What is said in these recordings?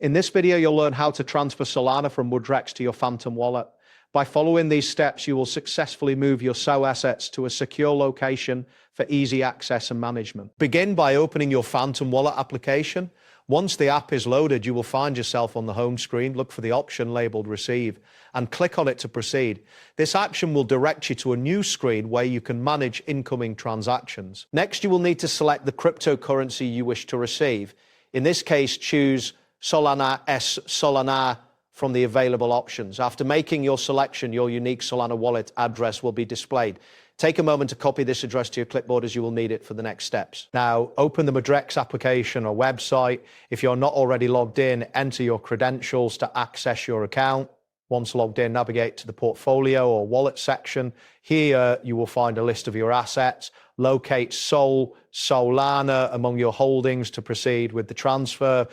In this video, you'll learn how to transfer Solana from Mudrex to your Phantom wallet. By following these steps, you will successfully move your SO assets to a secure location for easy access and management. Begin by opening your Phantom wallet application. Once the app is loaded, you will find yourself on the home screen. Look for the option labeled Receive and click on it to proceed. This action will direct you to a new screen where you can manage incoming transactions. Next, you will need to select the cryptocurrency you wish to receive. In this case, choose Solana S Solana from the available options. After making your selection, your unique Solana wallet address will be displayed. Take a moment to copy this address to your clipboard as you will need it for the next steps. Now, open the Mudrex application or website. If you're not already logged in, enter your credentials to access your account. Once logged in, navigate to the portfolio or wallet section. Here, you will find a list of your assets. Locate Solana among your holdings to proceed with the transfer.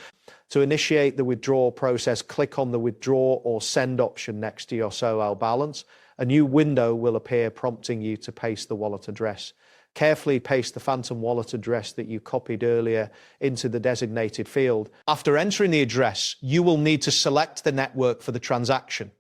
To initiate the withdrawal process, click on the withdraw or send option next to your SOL balance. A new window will appear prompting you to paste the wallet address. Carefully paste the Phantom wallet address that you copied earlier into the designated field. After entering the address, you will need to select the network for the transaction.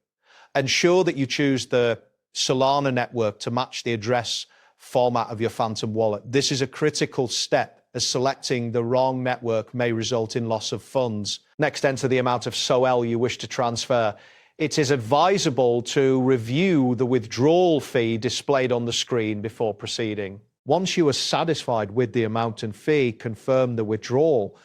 Ensure that you choose the Solana network to match the address format of your Phantom wallet. This is a critical step, as selecting the wrong network may result in loss of funds. Next, enter the amount of SOL you wish to transfer. It is advisable to review the withdrawal fee displayed on the screen before proceeding. Once you are satisfied with the amount and fee, confirm the withdrawal.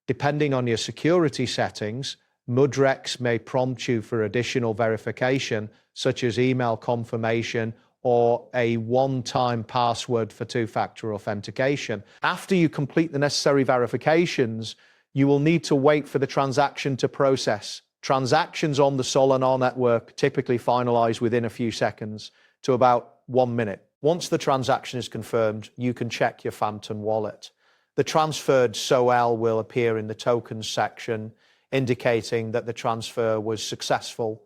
Depending on your security settings, Mudrex may prompt you for additional verification, such as email confirmation or a one-time password for two-factor authentication. After you complete the necessary verifications, you will need to wait for the transaction to process. Transactions on the Solana network typically finalize within a few seconds to about 1 minute. Once the transaction is confirmed, you can check your Phantom wallet. The transferred SOL will appear in the tokens section, indicating that the transfer was successful.